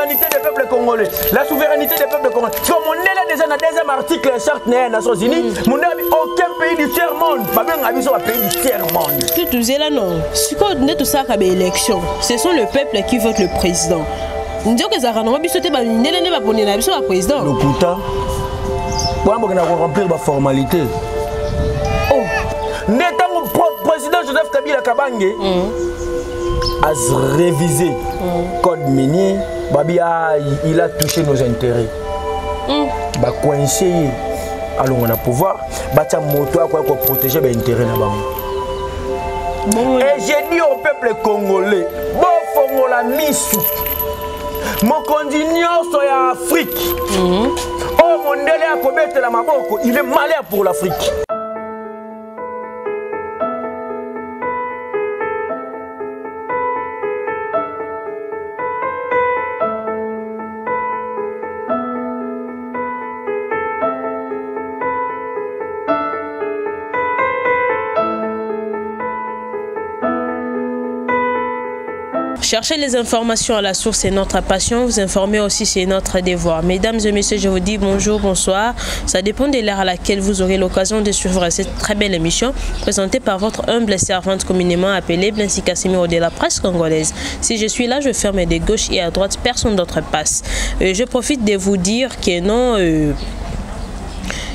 souveraineté des peuples congolais. La souveraineté des peuples congolais. Si on est déjà dans le deuxième article de la charte des Nations Unies, aucun pays du tiers-monde. Pas bien un pays du tiers-monde. Tout là non. Si on est tout ça comme élection, ce sont le peuple qui vote le président. On dit que ça va nous bisoter ba nélé ba poner na biso ba président. Le puta. Voilà on va remplir la formalité. Oh. Netango président Joseph Kabila Kabange a révisé code minier. Babia il a touché nos intérêts. Ba coincé allons on a pouvoir batia moto à quoi protéger les intérêts là-bas. Et j'ai dit au peuple congolais, bon fongola misu. Mon continent sur l'Afrique. Oh mon délai à commettre la maboko, il est malin pour l'Afrique. Chercher les informations à la source, c'est notre passion. Vous informer aussi, c'est notre devoir. Mesdames et messieurs, je vous dis bonjour, bonsoir. Ça dépend de l'heure à laquelle vous aurez l'occasion de suivre cette très belle émission présentée par votre humble servante communément appelée Blancy Casimiro de la presse congolaise. Si je suis là, je ferme de gauche et à droite, personne d'autre passe. Je profite de vous dire que non...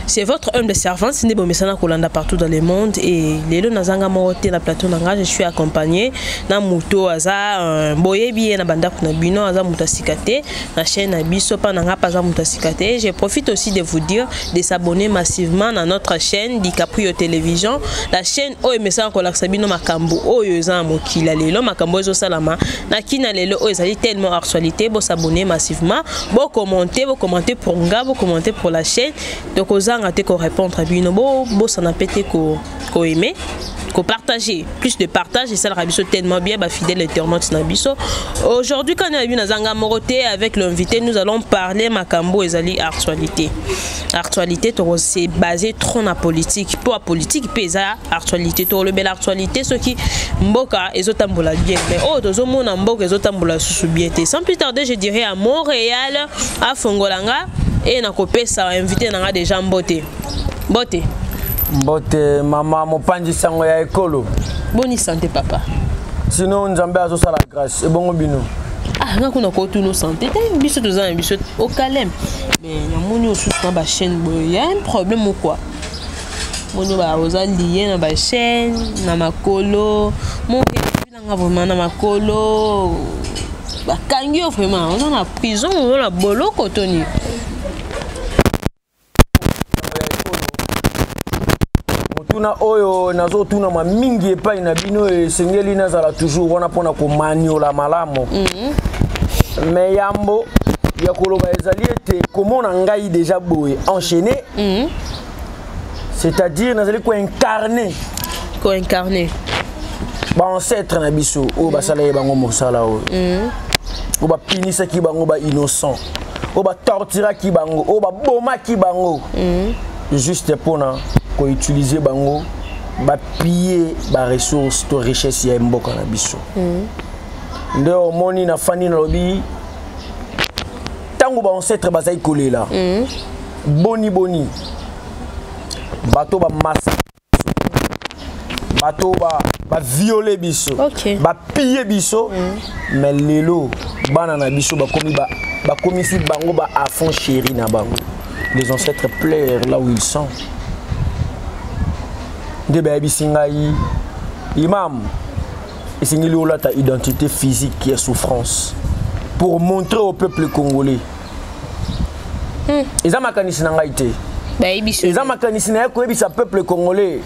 c'est votre humble servante, c'est bon messana kolanda partout dans le monde et lelo nazanga moté na plateau nanga je suis accompagné na muto aza boyebi na banda kuna bino aza mutasikate na chaîne na biso pa nanga pa za mutasikate. Je profite aussi de vous dire de s'abonner massivement à notre chaîne DiCaprio Télévision, la chaîne oyo messana kolaksa bino makambo oyo za mokila lelo makambo ezo salama na kina lelo oyo ezali tellement actualité, bo s'abonner massivement, bo commenter pour nga, bo commenter pour la chaîne. Donc qu'on répondre à bino bo ça n'a pété ko aimer ko partager plus de partage et ça le rabiso tellement bien ba fidèle internaute na biso. Aujourd'hui quand on a vu na zanga moroté avec l'invité, nous allons parler makambo ezali actualité c'est basé trop na politique pour la politique pesa actualité to le bel actualité ce qui mboka ezotambola bien mais oh dozo mona mboka ezotambola susu bien sans plus tarder je dirais à Montréal à Fongolanga. Et na kopesa invité nanga déjà mbote maman mopanji sango ya ekolo boni santé papa sinon nzambe azo sala grâce et bongo bino nga kuna ko tuno santé biso tozana biso au calme mais na moni osusu na ba chaîne boy y a un problème ou quoi moni ba oza lié na ba chaîne na makolo mon nga vraiment na makolo ba kangio vraiment on est en prison on la bolo kotoni. Tuna oyo nazo tuna ma mingi epai na bino esengeli nazala toujours wana pona ko maniola malamo. Mais yambo ya koloba ezali ete komona ngai déjà boye enchaîné. C'est-à-dire nazali ko incarner ba ancêtre na biso o ba sala bango mosala o. O ba pinisa ki bango ba innocent. O ba tortura ki bango, o ba boma ki bango. Juste pona ko utiliser bango ba piller ba ressources to richesse ya mboka na biso. Ndo moni na fani na lobi tango ba ancêtre bazai kolela. Boni bato ba massa bato ba violer biso ba piller biso mais lelo bana na biso ba komi si bango ba à fond chéri na bango. Les ancêtres pleurent là où ils sont. De baby singai imam et singili ola ta identité physique qui est souffrance pour montrer au peuple congolais. Ils ont makanisi nanga ité. Ils ont makanisi na ko ebisa peuple congolais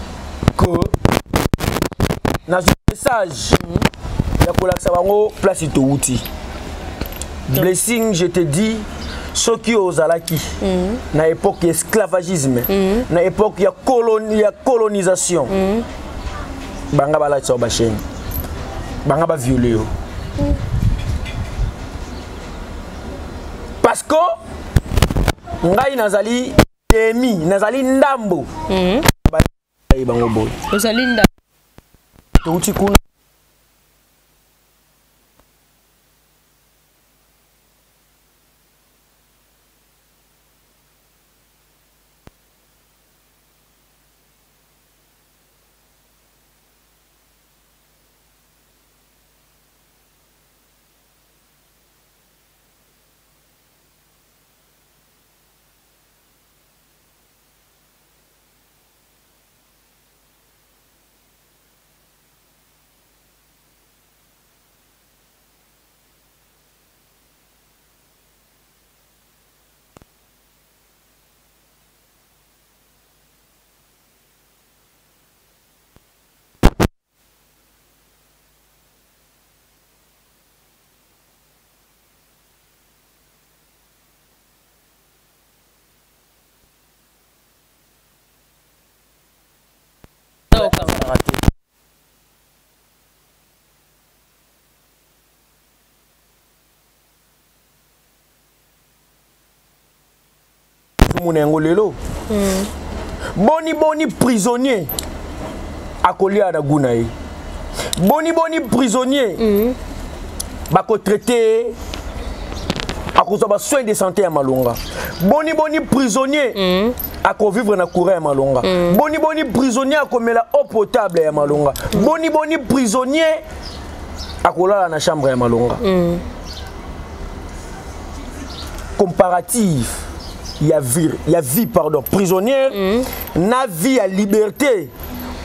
que na message ya kolaksa bango place to outi. Blessing, je te dis ce qui ozalaki na époque esclavagisme na époque ya colonisation banga bala tso ba chaîne banga ba violer parce que ngai nazali demi nazali ndambo ba bango boy ozali ndambo to uti kuna. tomona yango lelo boni prisonnier akolia na guna ye boni prisonnier bako traité akozwa ba soins de santé ya malonga boni prisonnier vivre na courant ya malonga boni prisonnier akomela eau potable ya malonga boni prisonnier akolala na chambre ya malonga comparatif il y a vie pardon prisonnière na vie à liberté.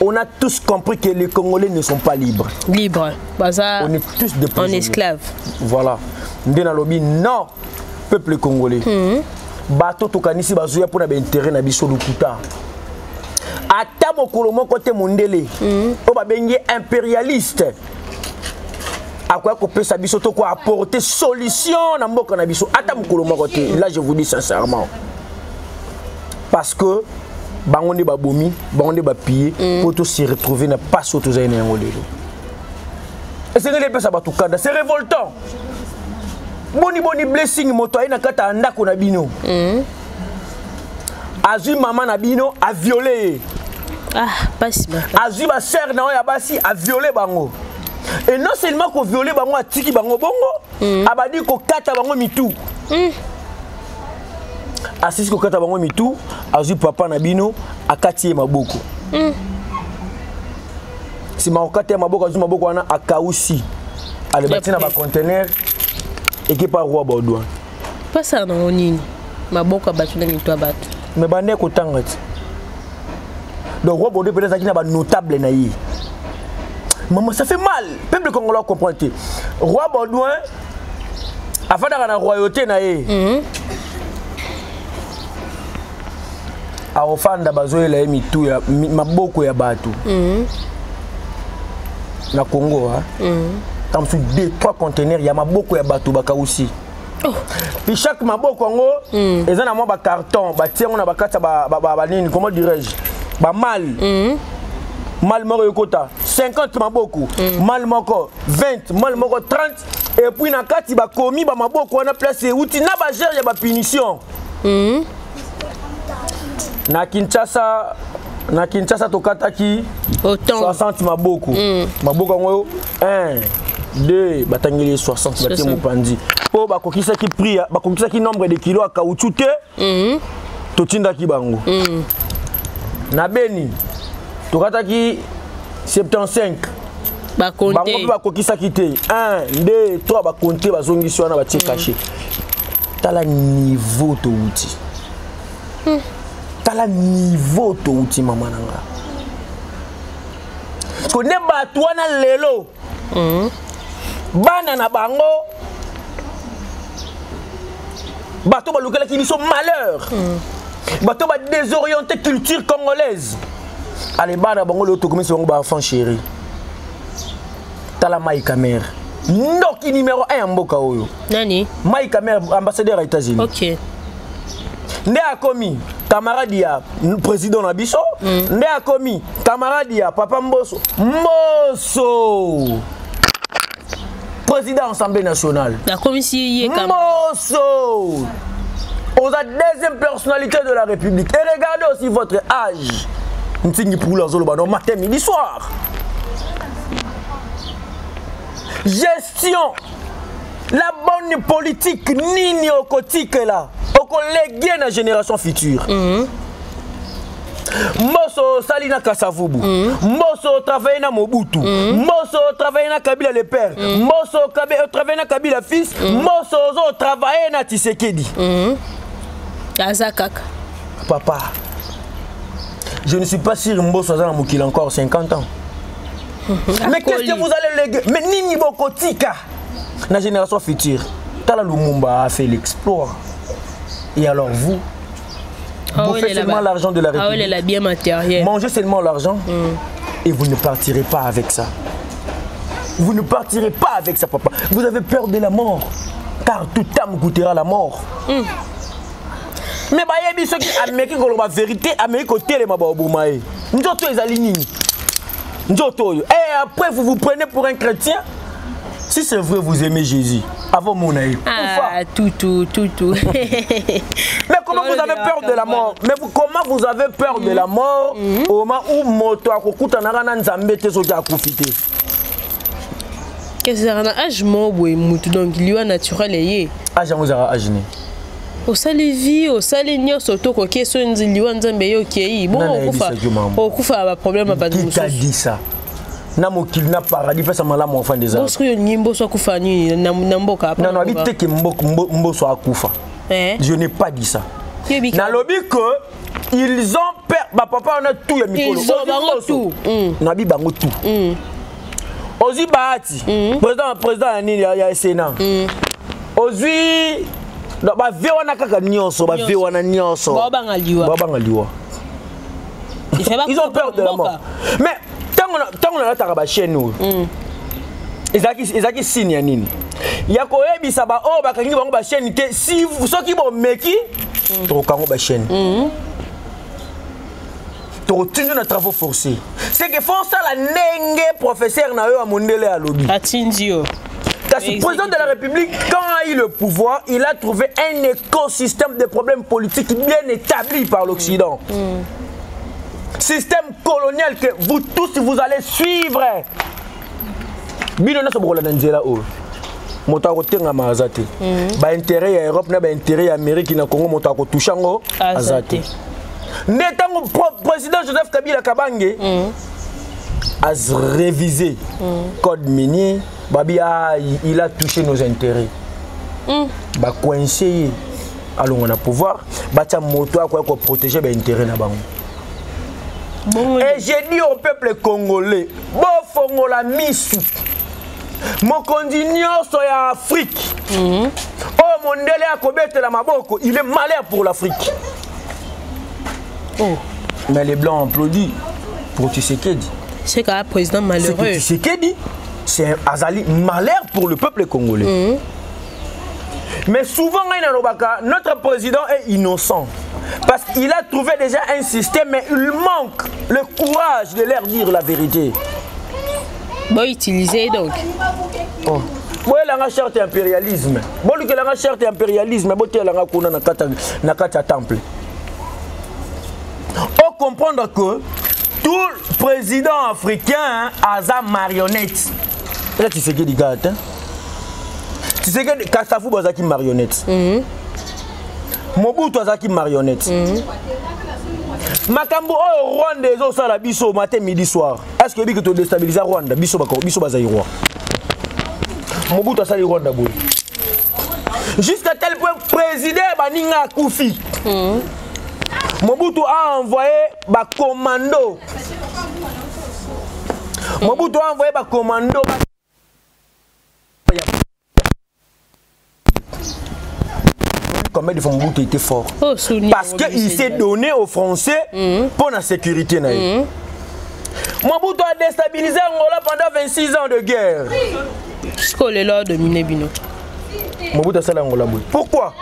On a tous compris que les Congolais ne sont pas libres. Libres. On est tous des prisonniers. En esclaves. Voilà. Ndena lobi non peuple congolais. Bato to kanisi bazoya pour na intérêt na biso lukuta. Ata mokolo moko te mondele. O ba bengi impérialiste. Akwa ko pesa biso to ko apporter solution na mboka na biso. Ata mokolo moko te. Là je vous dis sincèrement. Parce que bangonde babomi, bangonde bapiye pour tous se retrouver na pas surtout za ene yango lelo. Et c'est les pesa batukanda, c'est révoltant. Boni blessing moto ayina kata ndako na bino. Azui maman na bino a violé. Ah, pas si bien. Azui ba sœur na ya basi a violé bango. Et non seulement ko violé bango a tiki bango bongo, abadi ko kata bango mitou. Assis ko kata bango mitou, azui papa na bino akati maboko. Si ma okati maboko azui maboko wana akausi. Ale batina ba conteneur équipe roi Baudouin. Pas ça non nini. Maboko batu na mitou abatu. Mais bande ko tangati. Donc roi Baudouin peut-être qui na ba notable na yi. Maman ça fait mal. Peuple congolais comprend. Roi Baudouin afin na royauté na yi. Aofanda bazoela emitu ya maboko ya batu na Congo comme sur 2-3 conteneurs ya maboko ya batu bakausi puis chaque maboko ngo eza na mo ba carton ba tiengo na bakata ba nini comment dirais-je ba mal moko yokota 50 maboko mal moko 20 mal moko 30 et puis na kati ba komi ba maboko wana place uti na ba gère ya ba punition na Kinshasa tokataki 60 maboko maboko ngo 1 2 batangeli 60 batie mopandi po bakokisa ki prix bakokisa ki nombre de kilos à caoutchouc te totinda ki bango na Beni tokataki 75 bakonte bango bakokisa ki te 1 2 3 bakonte bazongisi wana batie caché tala niveau to uti tala niveau to uti mama nanga ko ne batu wana lelo bana na bango bato balukela ki biso malheur bato ba désorienter culture congolaise allez bana bango le to comme si bango ba enfant chéri tala Maïka Mère ndoki numéro 1 mboka oyo nani Maïka Mère ambassadeur aux États-Unis. OK Nde akomi camarade ya président na biso nde akomi camarade ya papa Mbosso président Assemblée nationale la commission Mbosso aux deuxième personnalité de la République et regardez aussi votre âge ntingi pour la zolo bano matin midi soir gestion la bonne politique nini okotique là okolégué na génération future Mbosso Salina Kasavubu Mbosso travaille na Mobutu Mbosso travaille na Kabila le père Mbosso travaille na Kabila fils Mbosso travaille na Tshisekedi Azakaka papa je ne suis pas sûr Mbosso za na mokili encore 50 ans mais qu'est-ce que vous allez léguer mais nini bokotika la génération future Tala Lumumba a fait l'exploit et alors vous vous faites seulement l'argent de la République la bien matériel mangez seulement l'argent et vous ne partirez pas avec ça vous ne partirez pas avec ça papa vous avez peur de la mort car tout âme goûtera la mort mais bayebi ceux qui américain koloba vérité américain côté ma baobumae njoto ezali nini njoto et après vous vous prenez pour un chrétien si c'est vrai vous aimez Jésus Avant mon aïe. Ah, tout. Mais comment vous avez peur de la mort? Comment vous avez peur de la mort au moment où moto a kokuta narana nzambe te soki akufite? Qu'est-ce que c'est un âge mort donc il y a naturel et âge vous a âge né. Au sali vie, au sali nyo soto ko keso nzili wa nzambe yo kei. Bon on kufa ba problème ba qui t'a dit ça? Na mokil na paradis fait ça malamu enfant des arbres. Parce que nyimbo so kufa ni na mboka. Non habite que mbo so akufa. Je n'ai pas dit ça. Na lobi que ils ont peur ba papa on a tout ya mikolo. Ils ont tout. Na bi bango tout. Ozi Bahati, président nini ya Sénat. Ozi ba vewana kaka nyonso, ba vewana nyonso. Ba bangaliwa. Ils ont peur de la mort. Mais tant on a ta chaîne nous. Ezaki signe nini. Ya ko ebisa ba o ba kangi bango ba chaîne te si soki bo meki to kango ba chaîne. Tu retournes dans les travaux forcés. C'est que font ça la nengue professeur na yo a mondele à lobby. Atindio. Car le président de la République, quand il a eu le pouvoir, il a trouvé un écosystème de problèmes politiques bien établi par l'Occident. Système colonial que vous tous vous allez suivre. Binona sobola nanzela o. Moto ko tenga mazate. Ba intérêt à Europe na ba intérêt à Amérique na Congo moto ko touchango azate. Netango président Joseph Kabila Kabange a révisé code minier. Babia il a touché nos intérêts. Ba coincé allons on a pouvoir. Batia moto à quoi protéger les intérêts na bango. Et j'ai dit au peuple congolais, bo fongola misu. Mon continent sur l'Afrique. Oh mon délai à Kobete la Maboko, il est malheur pour l'Afrique. Oh. Mais les blancs applaudissent pour Tshisekedi. C'est qu'un président malheureux. Tshisekedi, c'est un azali malheur pour le peuple congolais. Mais souvent, notre président est innocent. Parce qu'il a trouvé déjà un système, mais il manque le courage de leur dire la vérité. Bon, utiliser donc. Oh. Bon, il y a une charte impérialisme. Bon, il y a une charte impérialisme. Bon, il y a un temple. On comprend que tout président africain a sa marionnette. Là, tu sais que les gars, tu sais que Kassafou Bazaki marionnette. Mobutu Azaki marionnette. Makambo au Rwanda ils ont ça la biso matin midi soir. Est-ce que tu peux déstabiliser Rwanda biso bazaï roi. Mobutu a sali Rwanda boy. Jusqu'à tel point président Baninga Koufi. Mobutu a envoyé ba commando. Mobutu a envoyé ba commando. Combien de fois Mobutu était fort? Parce qu'il s'est donné aux Français pour la sécurité. Mobutu a déstabilisé Angola pendant 26 ans de guerre. Mobutu a fait l'Angola. Pourquoi?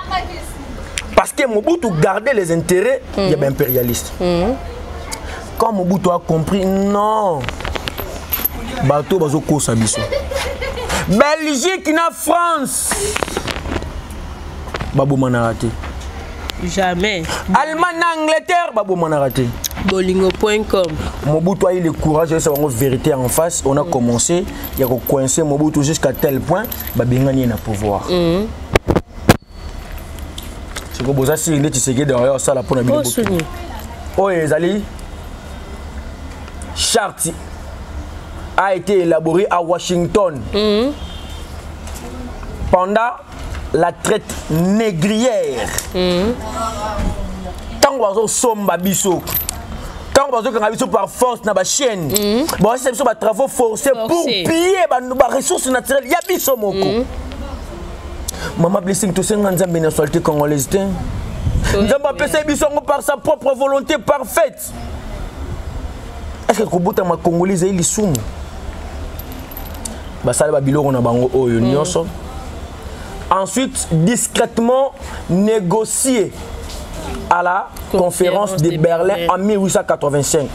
Parce que Mobutu gardait les intérêts des impérialistes. Quand Mobutu a compris, non, bateau bazoko sabiso. Belgique na France. Babou Manarate. Jamais. Allemagne, Angleterre, Babou Manarate. Bolingo.com. Mobutu a eu le courage de savoir la vérité en face. On a commencé, il y a coincé Mobutu jusqu'à tel point, Babingani n'a pouvoir. C'est comme ça, si il est derrière ça, la première vidéo. Oh, les alliés. Charte a été élaborée à Washington pendant la traite négrière. Tant que vous sommes biso, tant que vous avez par force dans la chaîne, vous avez des travaux forcés pour piller les ressources naturelles. Il y a biso moko. Maman blessing tout ça dans la nationalité congolaise. Nous avons passé biso par sa propre volonté parfaite. Est-ce que Kobuta ma congolaise est l'issou? Basale babilo on a bango oyo nyonso. Ensuite, discrètement négocié à la conférence de Berlin en 1885.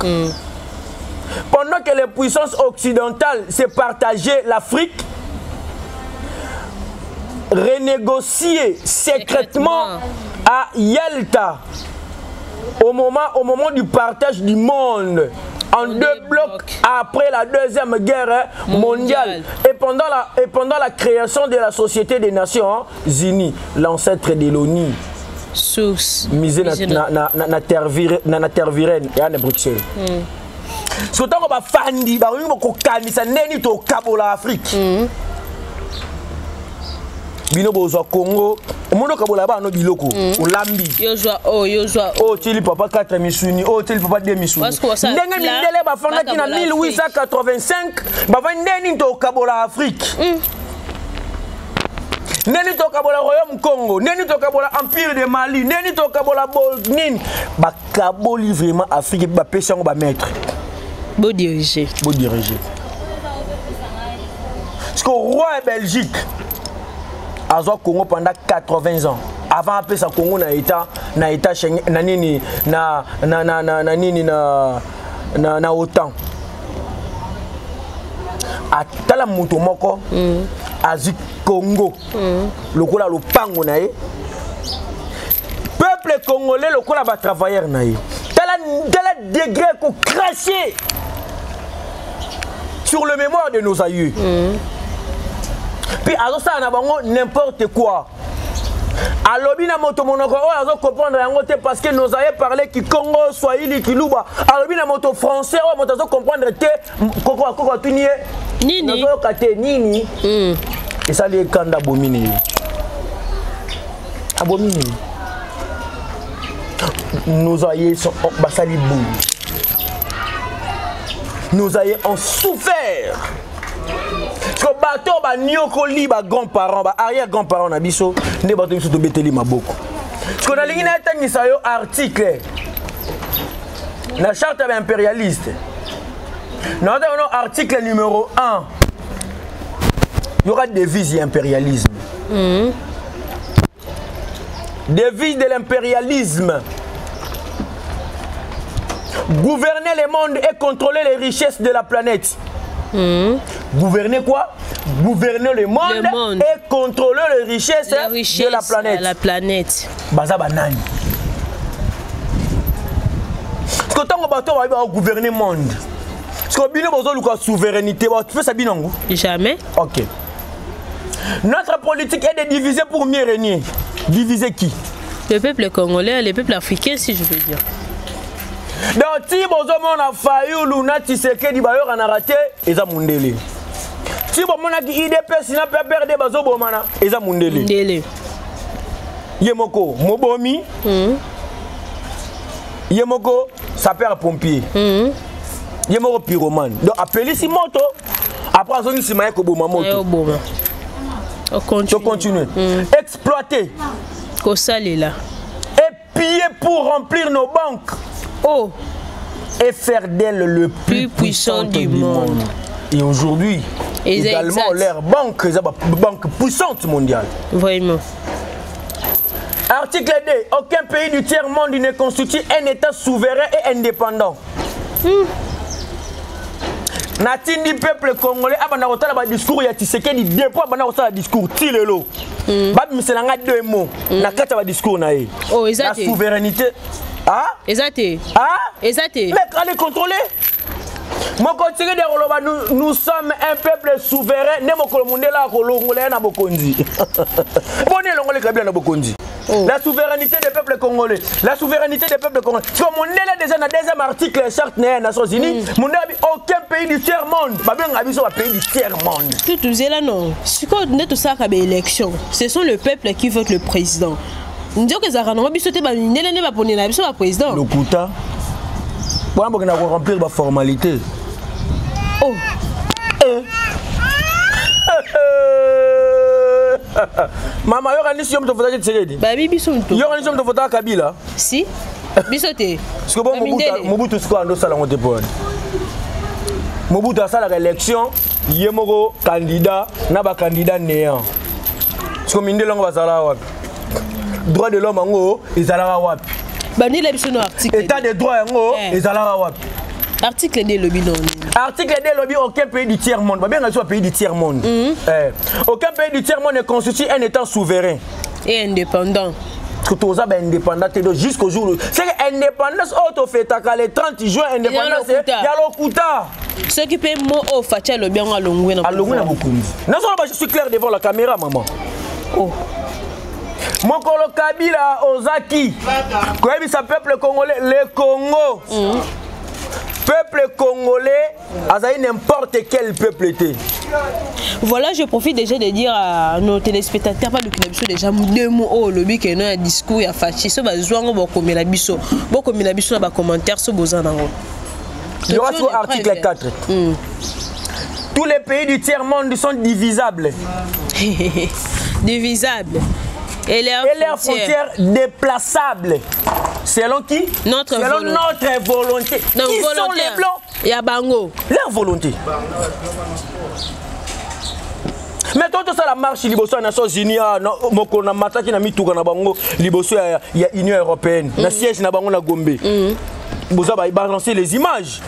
Pendant que les puissances occidentales se partageaient l'Afrique, renégocié secrètement à Yalta au moment du partage du monde en deux blocs après la Deuxième Guerre mondiale et pendant la création de la Société des Nations Unies, l'ancêtre de l'ONU. Misé na terre virène et à Bruxelles. Si on a fandi, on a neni to kabola Afrique. Bino bozo Congo, mono kabola ba no biloko, o lambi. Yo tili papa 4 misuni, tili papa 2 misuni. Ndenge mindele ba fanga ki na 1885, ba neni to kabola Afrique. Neni to kabola Royaume Congo, neni to kabola Empire de Mali, neni to kabola Bolnin, ba kaboli vraiment Afrique ba pesa ngo ba maître. Beau dirigé. Beau dirigé. Parce que roi de Belgique a joué Congo pendant 80 ans. Avant après ça Congo na état na OTAN. A tala muto moko azi Congo. Lokola lo pango na ye. Peuple congolais lokola ba travailleur na ye. Tala degré ko cracher sur le mémoire de nos aïeux. Puis alors ça na bango n'importe quoi. Alors bina moto monoko o azo comprendre yango te parce que nos aïeux parlaient ki Congo Swahili Kiluba. Alors bina moto français o moto azo comprendre te koko tunie nini nazo kate nini. Et ça les kanda bomini. Abomini. Nos aïeux sont basali bou. Nos aïeux ont souffert. Parce que bateau ba nyokoli ba grands-parents, ba arrière-grands-parents na biso, ne bateau biso to beteli maboko. Parce que na lingi na tangisa yo article na charte impérialiste. Na article numéro 1. Il y aura devise et impérialisme. Devise de l'impérialisme. Gouverner le monde et contrôler les richesses de la planète. Gouverner quoi? Gouverner le monde et contrôler les richesses de la planète. Baza banani. Parce que tant que bateau va gouverner le monde. Parce que bino bozo luka souveraineté, tu fais ça binango? Jamais. OK. Notre politique est de diviser pour mieux régner. Diviser qui? Le peuple congolais, le peuple africain, si je veux dire. Donc, si vous avez failli, Luna Tshisekedi Bayor en a raté, ils ont mundele. Si vous avez IDP, sinon peut perdre bazo bomana, ils ont mundele. Yemoko, Mobomi. Yemoko, sapeur pompier. Yemoko pyromane. Donc, appelez si moto. Après, on se met au moto. On continue. Exploiter. Là. Et piller pour remplir nos banques. Et faire d'elle le plus puissant du monde. Et aujourd'hui, également leur banque, banque puissante mondiale. Vraiment. Article 2. Aucun pays du tiers-monde ne constitue un État souverain et indépendant. Natindi peuple congolais abana otala ba discours ya Tshisekedi depuis abana otala discours tilelo. Ba miselanga deux mots na kata ba discours na ye. La souveraineté. Ah? Exacté. Ah? Exacté. Mais allez contrôler. Nous sommes un peuple souverain. La souveraineté des peuples congolais. La souveraineté des peuples congolais. Comme on est déjà dans le deuxième article de la charte des Nations Unies, aucun pays du tiers-monde. Pays du tiers-monde. Tout là non. Tout ça élection. Ce sont le peuple qui vote le président. Nous disons que ça va nous bisoter ba nélé ba poner na biso ba président. Le kuta. Pour on remplir la formalité. Oh. Maman, yo rani siom to voter Tshisekedi. Ba bibi son to. Yo rani siom to voter Kabila. Si. Bisoté. Parce que bon Mobutu ce qu'on doit sala ngote pour. Mobutu a sala élection, yemoko candidat na ba candidat néant. Parce que minde longo basala wa. Droit de l'homme en haut, ils allaient à Wap. Bani la biso no article. État de droit en haut, ils allaient à Wap. Article D lobby non. Article D lobby aucun pays du tiers monde. Bien sûr, pays du tiers monde. Aucun pays du tiers monde ne constitue un État souverain et indépendant. Tout ça ben indépendant jusqu'au jour. C'est l'indépendance auto-fête le 30 juin indépendance. Il y a l'Okuta. Ceux qui paient mot au fatia le bien à l'ongoué. À l'ongoué beaucoup. Non seulement je suis clair devant la caméra, maman. Oh. Mon colo Kabila Ozaki. Quand il s'appelle peuple congolais, le Congo. Peuple congolais, azaï n'importe quel peuple était. Voilà, je profite déjà de dire à nos téléspectateurs pas de déjà deux mots au lobby qui est un discours à fâcher. Ce besoin beaucoup mais la biso, beaucoup mais la biso dans les commentaires ce besoin d'ango. Il y aura sur article 4. Tous les pays du tiers monde sont divisables. Divisables. Et leurs frontières déplaçables. Selon qui? Selon notre volonté. Donc, qui sont les blancs? Il y a Bango. Leur volonté. Mettons tout ça la marche liboso des Nations Unies, mokona mataki na mituka na bango liboso ya Union européenne. Na siège na bango na Gombe. Vous avez balancé les images.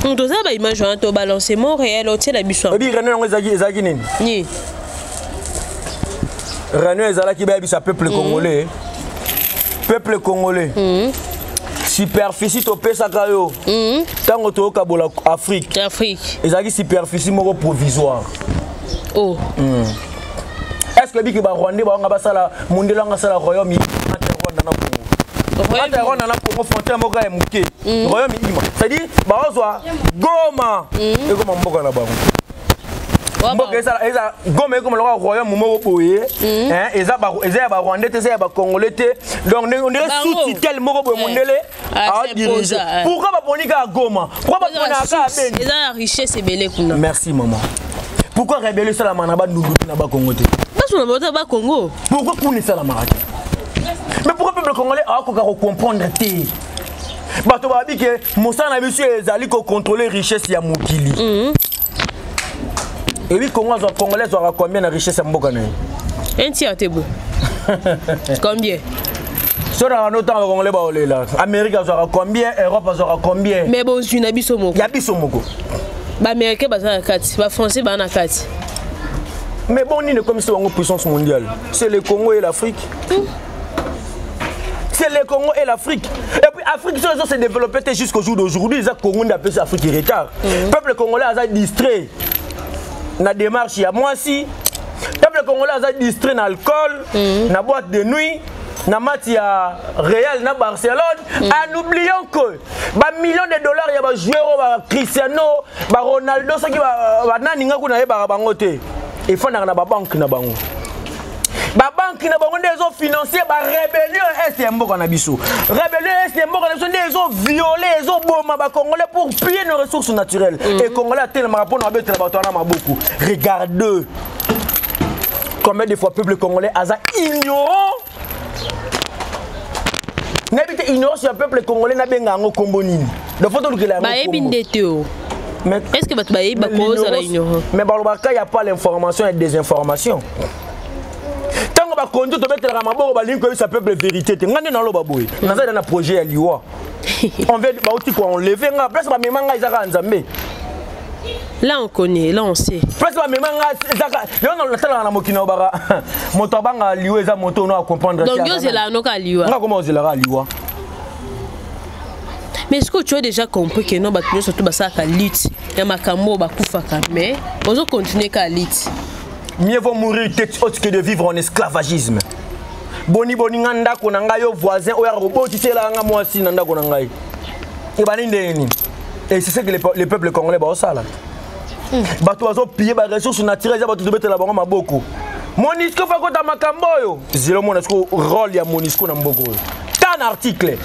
On doit avoir image on to balancer Montréal au la biso. Et puis René ezaki nini? Ni. René ezalaki ba bisa peuple congolais. Peuple congolais. Superficie to pesa kayo. Tango to kabola Afrique. Afrique. Ezaki superficie moko provisoire. Oh. Est-ce que biki ba Rwanda ba nga basala mundela nga sala royaume entre Rwanda na Congo. Entre Rwanda na Congo frontière moko ya muke. Royaume ima. C'est-à-dire ba ozwa Goma. Et Goma mboka na bango. Mboka eza Goma comme le royaume moko boye. Hein, eza ba Rwanda te eza ba Congolais te. Donc on dirait sous-titel moko boye mundele a diriger. Pourquoi ba ponika Goma? Pourquoi ba ponika à Beni? Eza la richesse ebele kuna. Merci maman. Pourquoi révéler ça la manaba nous na ba Congo te? Parce qu'on a ba Congo. Pourquoi qu'on ça la marque? Mais pourquoi le peuple congolais a qu'on comprendre te? Bato ba bi que Moussa na biso ezali ko contrôler richesse ya mokili. Et oui Congolais aura combien de richesse mboka na? Un tiers te beau. Combien? Sur un autre temps Congolais ba olela. Amérique aura combien? Europe aura combien? Mais bon, je na biso moko. Ya biso moko. Les Américains sont kati, les Français sont kati. Mais bon, on est comme si on une puissance mondiale. C'est le Congo et l'Afrique. C'est le Congo et l'Afrique. Et puis l'Afrique s'est développée jusqu'au jour d'aujourd'hui. Les Congo ont appelé ça Afrique en retard. Le peuple congolais a été distrait dans la démarche. Il y a moi aussi. Le peuple congolais a été distrait dans l'alcool, dans la boîte de nuit. Na matia Real na Barcelone en oubliant que ba millions de dollars ya ba joueur ba Cristiano ba Ronaldo ça qui ba naninga kuna ba bangote et faut na ba banque na bango ba banque na bango des ont financé ba rébellion est mboka na biso rébellion est mboka na biso des ont violé les ont boma ba congolais pour piller nos ressources naturelles et congolais tellement rapport na betre ba tona maboku regarde combien de fois peuple congolais a ignorant. N'habite ignorance sur le peuple congolais n'a bien gagné combonine. De photo que la. Mais est-ce que votre baïe ba cause à la ignorance? Mais il n'y a pas l'information et désinformation. Tant que ba conduit to mettre la maboko ba link ça peuple vérité. Ngane na lo baboué. Na za na projet ya liwa. On veut ba outi quoi enlever nga place ba memanga izaka nzambe. Là on connaît, là on sait. Parce que même on a tellement na mokina bara moto banga liwa eza moto no comprendre. Donc yo c'est là no ka liwa. Nga comment c'est là liwa. Mais est-ce que tu as déjà compris que non batu surtout ba ça ka lutte. Ya makambo ba kufaka mais on continuer ka lutte. Mieux vaut mourir tête haute que de vivre en esclavagisme. Boni boni nganda ko na ngai yo voisin oya roboti tela nga mwasi na ndako na ngai. E baninde ni. Et c'est ça que les peuples congolais ba osala. Bato azo piller ba ressources naturelles ya bato de betela bango maboko. Monisco fa ko ta makambo yo. Zelo Monisco rôle ya Monisco na mboko. Tan article.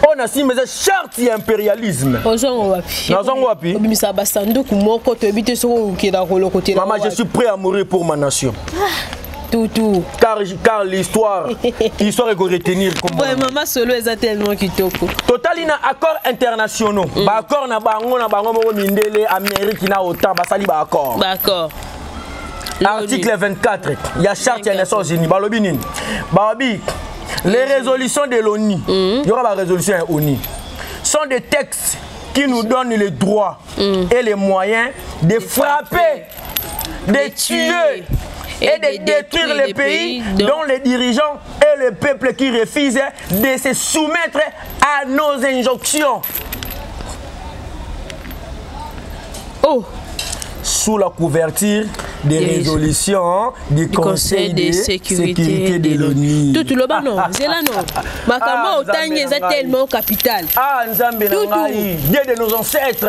On a signé des chartes impérialisme. Maman, je suis prêt à mourir pour ma nation. Tout. Car l'histoire est retenir comme ouais, maman solo est tellement kitoko. Total ina accord internationaux. Ba accord na bango mo mindele Amérique na autant ba sali ba accord. D'accord. Article 24, il y a charte des Nations Unies. Balobi nini? Babi Les résolutions de l'ONU, il y aura la résolution de l'ONU, sont des textes qui nous donnent les droits et les moyens de frapper, de tuer et de détruire les pays dont les dirigeants et le peuple qui refusent de se soumettre à nos injonctions. Oh. Sous la couverture des résolutions du Conseil de sécurité de l'ONU. Tout le bas non, c'est là non. Makamba otanye est tellement capital. Ah, Nzambe Nangai, Dieu de nos ancêtres.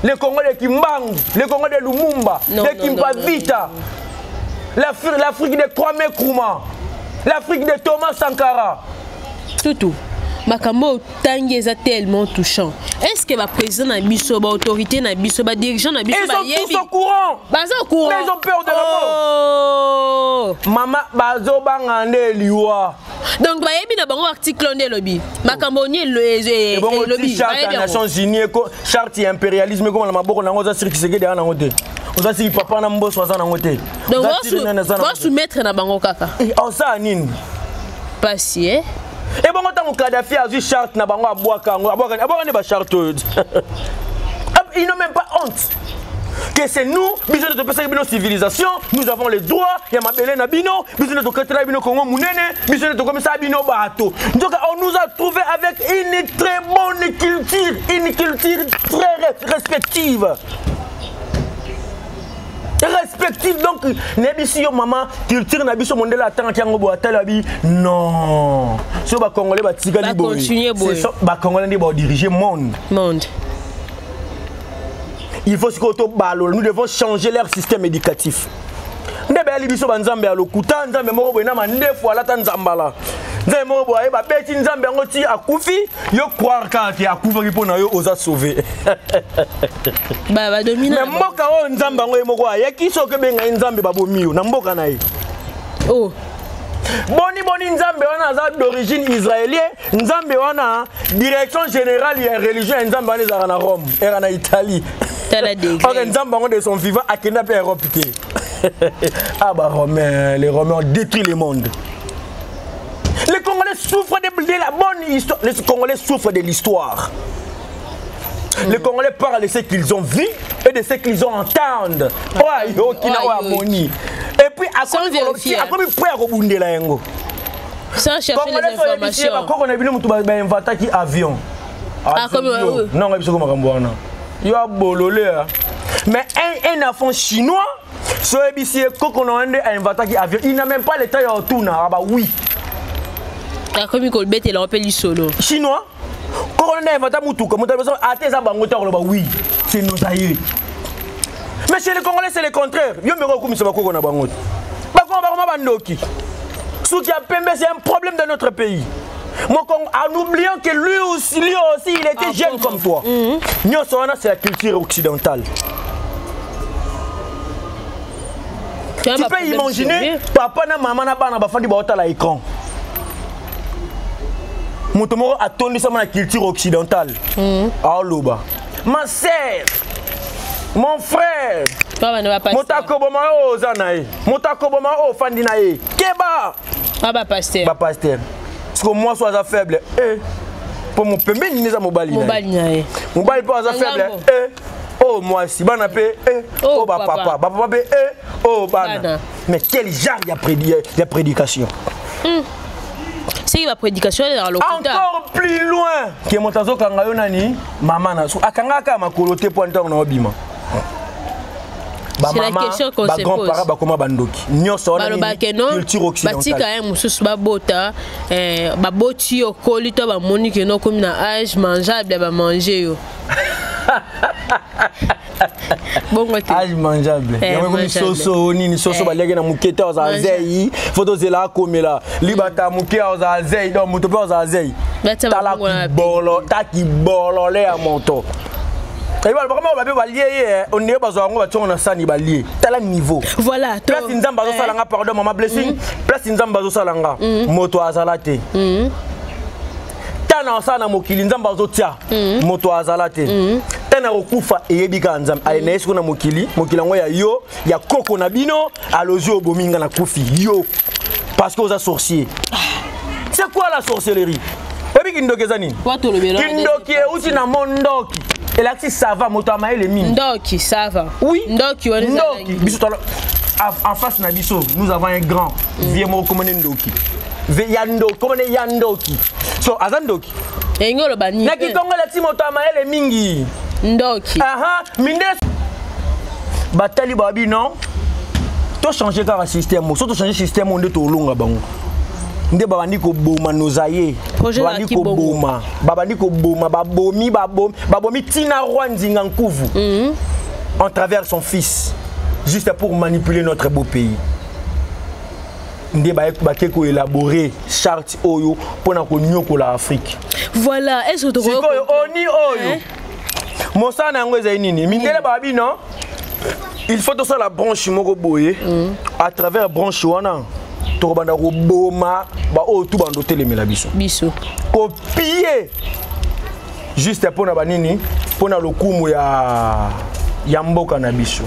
Les Congolais de Kimbangu, les Congolais de Lumumba, les Kimpavita, l'Afrique de Kwame Nkrumah, l'Afrique de Thomas Sankara. Tout. Makambo tangi est tellement touchant. Est-ce que le président a mis sur l'autorité, a mis sur le dirigeant, a mis sur ils sont tous au courant. Mais ils ont peur de la mort. Maman, bazo bangande liwa. Donc, bah, il y a un article dans le lobby. Makambo ni le lobby. Charte des Nations Unies, charte impérialisme, comme la maboko na ngoza siri kiseke de ana ngote. Oza siri papa na mbo soza na ngote. Donc, va soumettre na bango kaka. Oh ça nini? Passé. Et bon, quand on Kadhafi a vu charte na bango abouaka ne ba charte. Ils n'ont même pas honte. Que c'est nous, besoin de passer une civilisation, nous avons les droits, il y a ma belle nabino, besoin de créer bino Congo Mounene, besoin de comme ça bino bateau. Donc on nous a trouvé avec une très bonne culture, une culture très respective. Respective donc nebisi yo maman culture na biso mondela tant kiango boatela bi non so ba congolais ba tikali boy c'est ba congolais ndi ba diriger monde. Il faut que nous devons changer leur système éducatif. Ndebe ali biso banzambe alokuta nzambe moko boyena mandefu alata nzambala. Nzambe moko boye ba beti nzambe ngoti akufi yo croire que akufa ki pona yo oza sauver. Ba dominer. Mais mboka o nzambe ngo moko ayeki soke benga nzambe babomiyo na mboka na ye. Oh. Boni nzambe wana za d'origine israélien, nzambe wana direction générale ya religion nzambe wana za na Rome, era na Italie. Ok, nzambe ngo de son vivant akenda pe Europe té. Ah bah Romains, les Romains ont détruit le monde. Les Congolais souffrent de la bonne histoire. Les Congolais souffrent de l'histoire. Les Congolais parlent de ce qu'ils ont vu et de ce qu'ils ont entendu. Et puis, à quoi ils peuvent la yango? Sans chercher les informations. On a vu un avion. Non, il y a bololé. Mais un enfant chinois, il n'a même pas le temps de retourner. Oui. Comme il bête, il rappelle solo. Chinois, quand on a inventé Moutouka, oui, c'est nos aïeux. Mais chez les Congolais, c'est le contraire. Il y a un peu c'est un problème de notre pays. En oubliant que lui aussi il était jeune comme toi. C'est la culture occidentale. Tu peux imaginer, papa et maman n'ont pas fait l'écran. Mon tomorrow a tourné sur la culture occidentale. Ma sœur, mon frère, mon takoboma o zanae, mon takoboma o fandinae. Keba. Baba pasteur. Baba pasteur. Parce que moi sois faible. Pour mon pembe ni za mobali. Mobali pas faible. Oh moi si bana pe oh papa papa oh bana. Mais quel genre de prédication. C'est la prédication dans le encore plus loin que montazo kangayo nani maman na so akangaka makolote point on na obima. C'est la question qu'on se pose. Culture occidentale. Âge mangeable. Soso nini soso balege na muketa za zei. Photo zela komela. Libata mukea za zei donc mutope za zei. Tala bolo, taki bolo le a moto. On est pas en sani balié. Tel niveau. Voilà. Place Nzamba Salanga, pardon, maman blessing. Place Nzamba Salanga. Moto Azalate. Tana Sana Mokili Nzamba Zotia. Moto Azalate. Tana Okufa et Ebika Nzam. Aïnes kuna Mokili. Mokilango ya yo. Ya Koko Nabino. Alozo Bominga na Kofi. Yo. Parce que vous êtes sorcier. quoi la sorcellerie? Et puis Kindoki Zani. Kindoki est aussi dans mon Ndoki. Et là, si ça va, Motama et les mines. Ndoki, ça va. Oui. Ndoki, on est en face Nabiso, nous avons un grand. Viens moi commander Ndoki. Yando, commander Yandoki. So, Azandoki. Et nous le bani. Naki Kongo la ti Motama et les mingi. Ndoki. Aha, minde. Batali babi non. To changer car système, so to changer système on de to longa bango. Nde babandi ko boma nozaye babandi ko boma babomi tina rwanzinga nkuvu en travers son fils juste pour manipuler notre beau pays. Nde baké ko élaborer charte oyo pona ko nyoko la Afrique. Voilà, est-ce que tu vois oni oyo mosana ngo ezai nini mindele babi non, il faut que ça la branche moko boye à travers branche wana Torobanda Roboma, tout bando télémela biso. Biso. Copier. Juste pour na banini, pour na lokumu ya mboka na biso.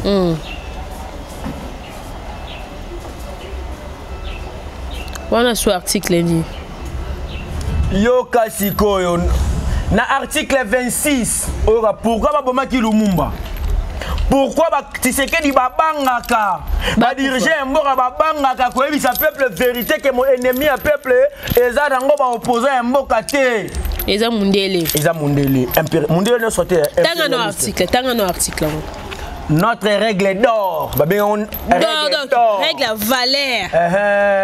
Wana sur article ni. Yo kasiko yo. Na article 26, ora pourquoi ba boma ki Lumumba? Pourquoi Tshisekedi babangaka ba diriger mboka babangaka ko ebisa peuple vérité que mon ennemi a peuple eza dango ba opposé mboka te eza mundele mundele ne sortir tanga no article notre règle d'or règle valeur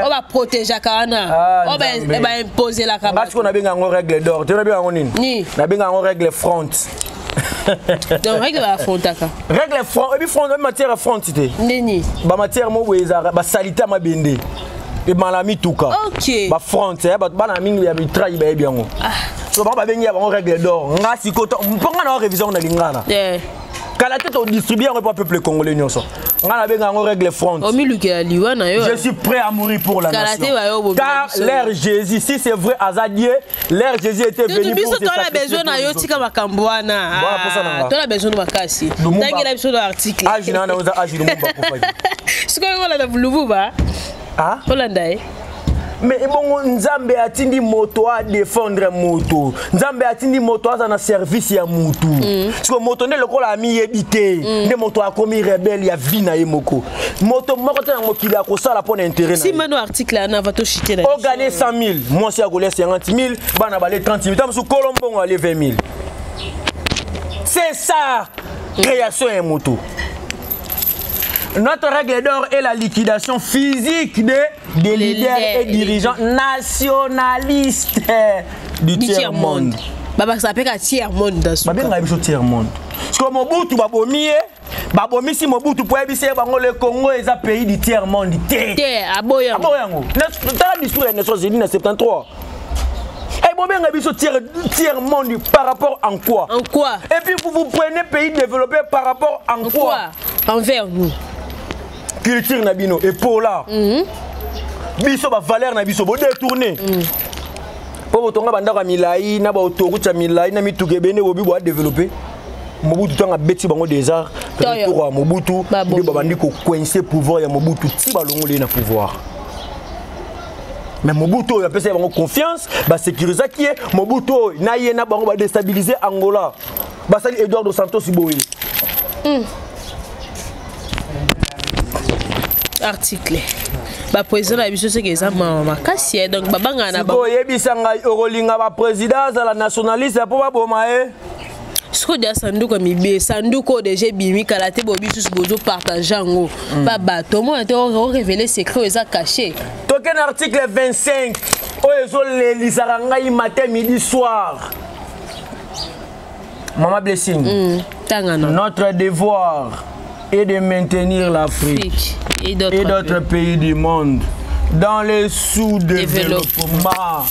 on va protéger kana on va imposer la kabaka parce qu'on a bien une règle d'or tu as bien nini na bien une règle front. Donc règle la frontaka. Règle front et puis front matière frontité. Nini. Ba matière mo weza ba salita ma bende. Et malami tuka. OK. Ba front ba na mingi ya bitrayi ba ebiango. So ba bengi ya ba règle d'or. Nga sikoto mponga na révision na lingana. Kala tête au distribuer on peuple congolais nyonso. Nga na benga règle front. Je suis prêt à mourir pour la nation. Car l'ère Jésus, si c'est vrai Azadier, l'ère Jésus était venu pour se sacrifier. Tu as besoin na yo tika makambwana. Tu as besoin de makasi. Tangela biso do article. Ah, jina na oza ajilu mumba kufa. Siko ngola na Lububa. Ah? Hollandais. Mais bon, Nzambe atindi moto à défendre moto. Nzambe atindi moto à na service ya moto. Parce que moto ne lokola ami ebité. Ne moto a commis rebelle ya vie na yemoko. Moto moko te na mokili akosala pour intérêt na. Si mano article na va to chiter na. O gagner 100 000, moi si agolé 50 000, bana balé 30 000. Tam sou Colombo aller 20 000. C'est ça création ya moto. Notre règle d'or est la liquidation physique des leaders et dirigeants nationalistes du tiers-monde. Baba ça s'appelle tiers-monde dans ce cas. Baba ngaibiso tiers-monde. Parce que Mobutu babomi si Mobutu pour ebise bango le Congo est un pays du tiers-monde. Aboyango. Dans la discours des Nations Unies en 73. Et bon, tiers-monde par rapport en quoi? En quoi? Et puis vous prenez pays développé par rapport en quoi? Envers nous. Culture nabino et pour là. Biso ba valeur na biso bo détourner. Pour botonga bandaka milai na ba autoroute ya milai na mituke bene bobi bo développer. Mobutu tanga beti bango déjà pour Mobutu de babandi ko coincer pouvoir ya Mobutu ti balongole na pouvoir. Mais Mobutu a pesé bango confiance, ba sécuriser qui est Mobutu na yena bango ba déstabiliser Angola. Ba sali Eduardo Santos Boye. Article. Ba président la biso c'est que ça mama kasi donc babanga na ba. Yebisanga okolinga ba président za la nationaliste pour ba boma Ce que dia sanduko mibe sanduko déjà bimi kala te bobi sous bozo partager ngo ba bato mo te révéler secret ça caché. Token article 25 oyezo le lisaranga matin midi soir. Mama Blessing. Notre devoir est de maintenir l'Afrique et d'autres pays du monde dans le sous-développement.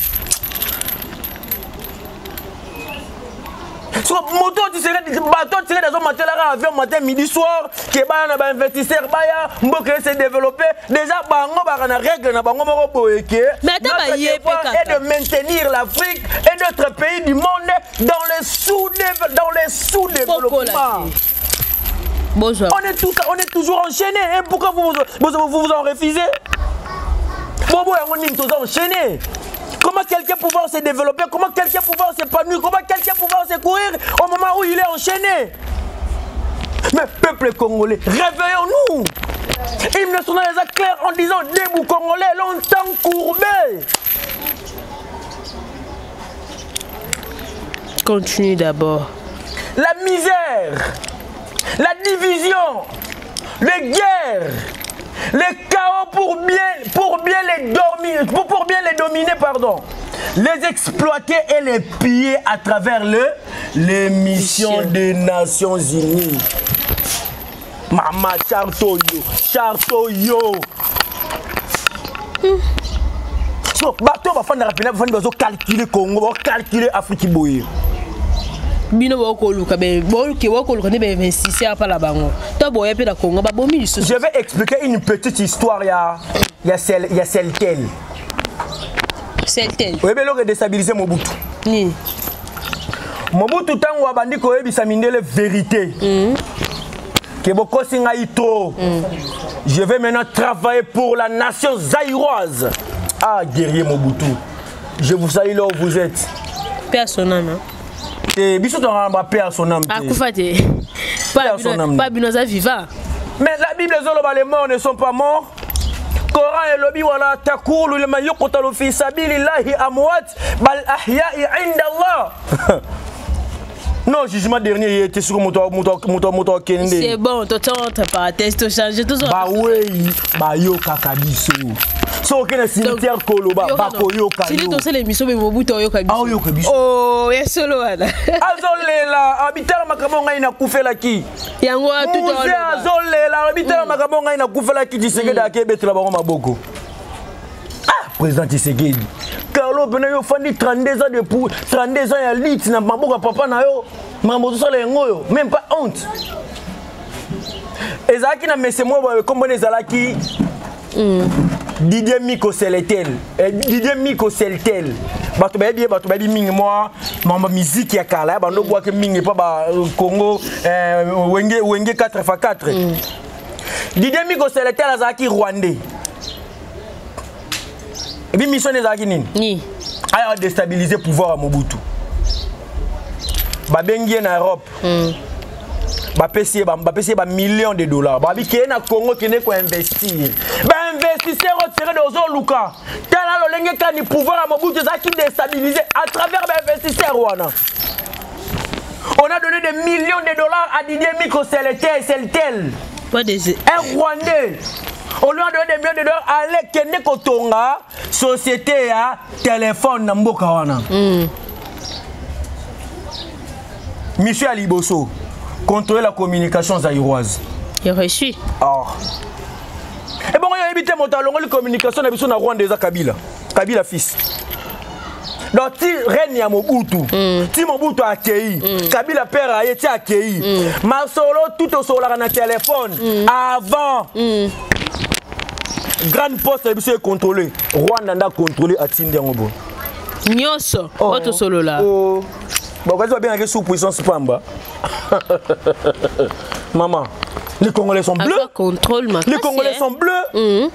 So, moto tu serais bateau tu serais dans un matin là avion matin midi soir que ba na investisseur baya mboka se développer déjà bango ba na règle na bango moko boyeke et de maintenir l'Afrique et d'autres pays du monde dans le sous-développement. Bonjour. On est toujours enchaîné. Et pourquoi vous en refusez? Bobo et on est tous enchaînés. Comment quelqu'un pouvoir se développer, comment quelqu'un pouvoir s'épanouir, comment quelqu'un pouvoir se courir au moment où il est enchaîné. Mais peuple congolais, réveillons-nous. Hymne national est clair en disant debout Congolais, longtemps courbés. Continue d'abord. La misère, la division, les guerres, les chaos pour bien les dominer, pardon. Les exploiter et les piller à travers les missions des Nations Unies. Mama Chartoyo. So, bateau va faire calculer Congo, calculer Afrique boye. Bino wako luka be wako luka ne be 26 pas la bango. To boye pe la Congo ba bomi. Je vais expliquer une petite histoire il y a Celtel. Celtel. Oui, mais l'on a déstabilisé Mobutu. Ni. Mobutu tango abandi ko yebisa mindele vérité. Que beaucoup singaï trop. Je vais maintenant travailler pour la nation zaïroise. Ah, guerrier Mobutu. Je vous salue là où vous êtes. Paix à son âme. Et bisous ton paix à son âme. Ah, Koufate. Pas binoza vivant. Mais la Bible dit les morts ne sont pas morts. Coran et lobby wala takulu lima yuqtalu fi sabilillahi amwat bal ahya'i 'inda Allah. Non, jugement dernier, il était sur mon Kende. C'est bon, tu as pas test, tu changes tout ça. Bah oui, bah yo kakabiso. So que le cimetière Koloba, bah koyo kayo. Si tu sais l'émission, mais Mobutu yo kabiso. Ah yo kabiso. Oh, yes solo là. Azolela, habitant makambo ina kufela ki. Yango tout on. Azolela, habitant makambo ina kufela ki Tshisekedi akebetela bango maboko. Ah, président Tshisekedi. Carlo Benayo fandi 32 ans de pour 32 ans ya lit na maboka papa na yo. Mambo so le ngoyo, même pas honte. Ezaki na messe mo comme ezalaki Didier Miko Seltel. Didier Miko Seltel. Bato ba di mingi moi mamba musique ya kala ba ndo boake mingi pa ba Congo wenge 4x4. Didier Miko Seltel azaki rwandais. Et puis mission des Aguinines. Ni. A déstabiliser le pouvoir à Mobutu. Ba bengi en Europe. Ba payé millions de dollars. Ba bi na Congo qui ne ko investir. Ba investisseur tiré de Zoluka. Tala lo lenge ka ni pouvoir à Mobutu ça qui déstabiliser à travers ba investisseur wana. On a donné des millions de dollars à Didier Miko Seltel. Pas des un Rwandais. On lui a donné des millions de dollars à l'Ekene Kotonga, société à téléphone na mboka wana. Monsieur Aliboso, contrôler la communication zaïroise. Il reçu. Ah. Et bon, il a évité mon talon, la communication na biso na Rwanda za Kabila. Kabila fils. Donc, si Reine ya Mobutu, si Mobutu a accueilli, Kabila père a été accueilli, Masolo tout au sol na téléphone, avant. Grande poste est contrôlée. Rwanda n'a contrôlé à Tindengobo. Nyoso, autre solo là. Bon, quand tu vas bien sous puissance Pamba. Maman, les Congolais sont bleus. Les Congolais sont bleus.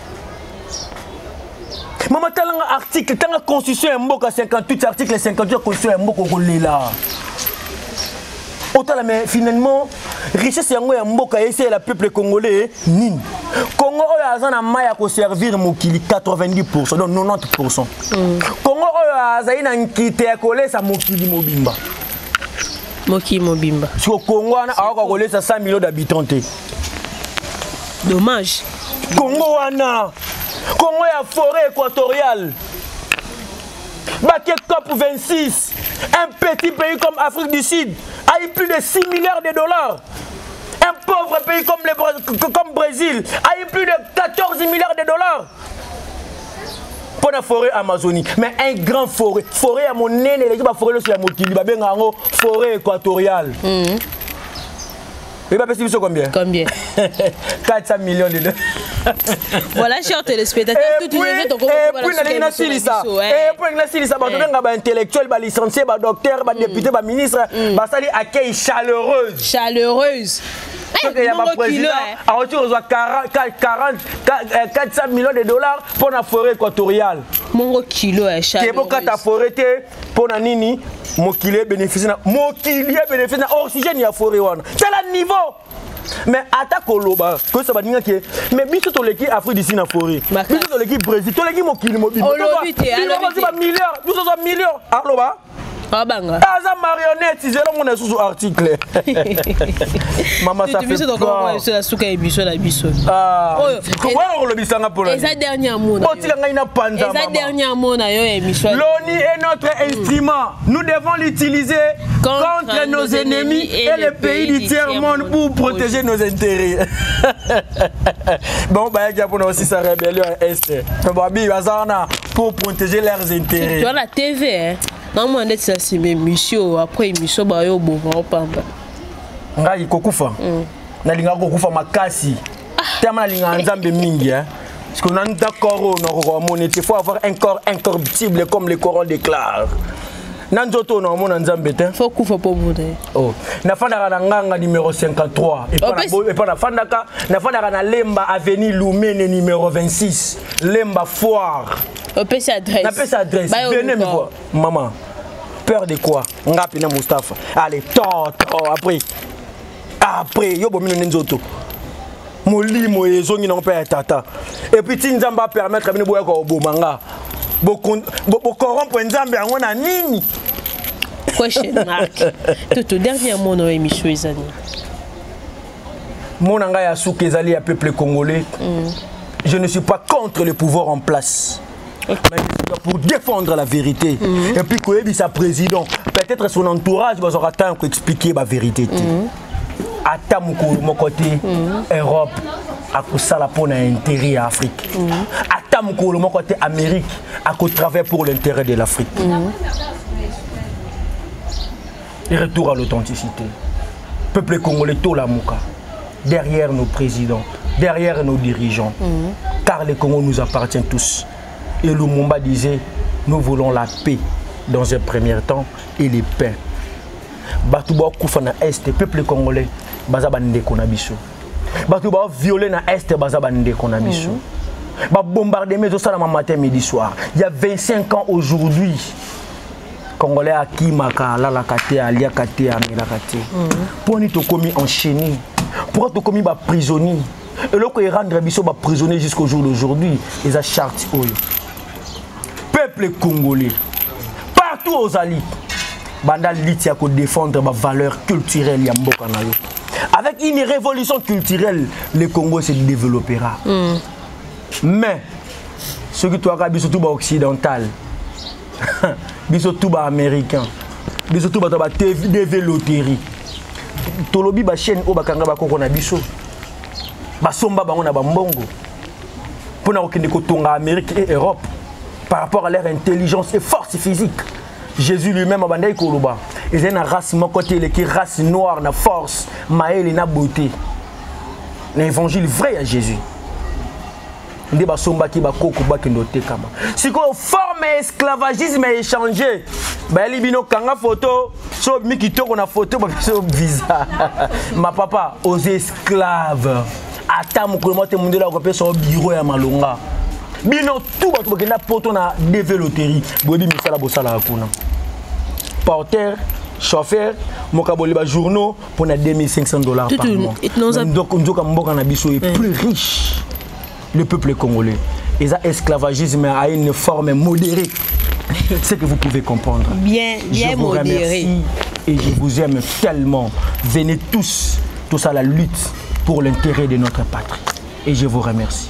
Maman, tu as un article, tu as une constitution, 58 articles, 58 constitution, là. Autant mais finalement, richesse yango ya mboka essayer le peuple congolais nini. Congo oyo azana maya ko servir mokili 90%, donc 90%. Congo oyo azaina nkite ya kolesa mokili mobimba. Mokili mobimba. Sur Congo ana ako kolesa 100 millions d'habitants. Dommage. Congo wana. Congo ya forêt équatoriale. Baké COP 26. Un petit pays comme Afrique du Sud a eu plus de 6 milliards de dollars. Un pauvre pays comme Brésil a eu plus de 14 milliards de dollars. Pour la forêt Amazonie. Mais un grand forêt à mon nez, les gens forêt sur la mokili, forêt équatoriale. Il va payer combien? Combien? 400 millions de dollars. Voilà, chers téléspectateurs, tout le monde est au courant. Et puis, intellectuel, licencié, docteur, député, ministre, accueil chaleureuse. Chaleureuse. que il y a ma président a reçu 400 millions de dollars pour la forêt équatoriale. Mon kilo est cher. C'est pour que ta forêt pour la nini, mon kilo bénéficie oxygène il y a forêt one. C'est le niveau. Mais attaque au loba, que ça va dire que mais biso to l'équipe Afrique d'ici na forêt. Biso to l'équipe Brésil, to l'équipe mokili mobile. Oh l'obité, millions, nous sommes millions. Allo ba? Ah banga. Ah ça marionnette, c'est là mon sous article. Maman ça fait quoi? C'est la souka et biso la biso. Ah. Comment on le bisanga pour la? Et ça dernière mot. Oh tu l'as ina panda. Et ça dernière mot na yo émission. L'ONU est notre instrument. Nous devons l'utiliser contre nos ennemis et les pays du tiers-monde pour protéger nos intérêts. Bon, bah, il y a aussi sa rébellion à Est. Pour protéger leurs intérêts. Tu vois la TV, hein? Non, moi, ça c'est mes missions. Après, missions, bah, yo, bon, pamba. Ngai kokufa. Na linga kokufa makasi. Tellement linga nzambe mingi, hein? Parce qu'on a un d'accord, il faut avoir un corps incorruptible comme le Coran déclare. Nanzoto na mona nzambe te. Faut kufa po bude. Oh, na fanda na nganga numéro 53 et pas na fanda na Lemba avenue Lumene numéro 26, Lemba foire. On peut s'adresser. Na peut s'adresse. Venez me voir. Maman. Peur de quoi? Ngapi na Mustafa. Allez, après yo bomino nzoto. Molimo ezongi na père tata. Et puis tinzamba permettre bino boya ko bomanga. Bo corrompre nzambe yango na nini? Question mark. Tout dernier mot dans l'émission ezali. Mon anga ya souke ezali ya peuple congolais. Je ne suis pas contre le pouvoir en place. Mais je suis pour défendre la vérité. Et puis quand il sa président, peut-être son entourage va avoir temps pour expliquer la vérité. À mon côté Europe à cause ça pour l'intérêt à Afrique. À mon côté Amérique à cause travail pour l'intérêt de l'Afrique. Et retour à l'authenticité. Peuple congolais tout la mouka. Derrière nos présidents, derrière nos dirigeants. Car le Congo nous appartient tous. Et Lumumba disait, nous voulons la paix dans un premier temps et les paix. Batouba Koufana Est, peuple congolais, Bazabande Konabiso. Batouba violé na Est, Bazabande Konabiso. Ba bombardé mais au salam matin, midi, soir. Il y a 25 ans aujourd'hui. Congolais à Kimaka, Lalakate, Aliakate, Amelakate. Pour nous, tu commis enchaîné. Pour nous, commis prisonnier. Et là, quand ils rendent Bisso prisonnier jusqu'au jour d'aujourd'hui, ils ont charte. Peuple congolais, partout aux alliés, Banda Litia pour défendre ma valeur culturelle Yamboka Nayo. Avec une révolution culturelle, le Congo se développera. Mais, ce qui est Bisso tout occidental, Bisso tout américain, Bisso tout TV loterie. Tolobi ba chaîne o bakanga ba koko na biso. Ba somba bango na bambongo. Pour na okende ko tonga Amérique et Europe par rapport à leur intelligence et force physique. Jésus lui-même a bandai koloba. Ils ont une race mon côté les qui race noire na force, maël na beauté. L'évangile vrai à Jésus. Ndé ba somba ki ba koko ba kendo tekama. Si ko forme esclavagisme échangé. Ba libino kanga photo so miki toko na photo ba so visa. Ma papa aux esclaves. Ata mukolo mote mundela ko pe so bureau ya malonga. Bino tout ba to kenda poto na développerie. Bodi misala bosala akuna. Porteur, chauffeur, mokaboli ba journaux pour na $2500 par mois. Donc nzoka mboka na biso est plus riche. Le peuple congolais. Et ça, esclavagisme a une forme modérée. C'est que vous pouvez comprendre. Bien modéré. Et je vous aime tellement. Venez tous à la lutte pour l'intérêt de notre patrie. Et je vous remercie.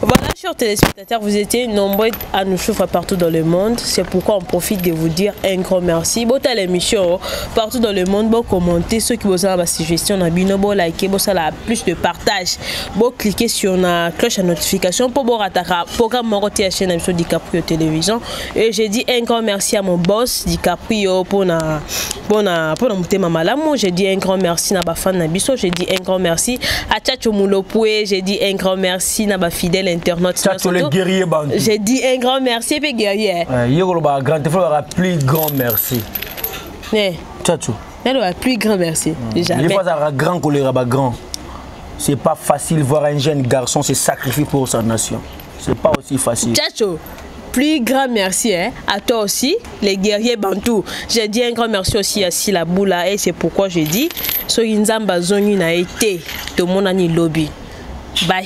Voilà, chers téléspectateurs, vous étiez nombreux à nous suivre partout dans le monde. C'est pourquoi on profite de vous dire un grand merci. Bon, à l'émission, partout dans le monde, bon, commentez ceux qui vous ont la suggestion, bon, likez, bon, ça a plus de partage. Bon, cliquez sur la cloche à notification pour vous rattaquer programme Moroté à chaîne émission DiCaprio Télévision. Et j'ai dit un grand merci à mon boss DiCaprio pour mon thème Malamo. J'ai dit un grand merci à ma fan Nabiso. J'ai dit un grand merci à Tchacho Moulopoué. J'ai dit un grand merci à ma fidèle internaute. J'ai dit un grand merci et guerrier. Grand plus grand merci. Tchacho. Le plus grand merci. Jamais. Il faut avoir grand colère, grand. C'est pas facile voir un jeune garçon se sacrifier pour sa nation. C'est pas aussi facile. Tchacho, plus grand merci à toi aussi, les guerriers bantous. J'ai dit un grand merci aussi à Sila Boula et c'est pourquoi je dis, so Inzamba Zoni n'a été de mon ani lobby. Bye.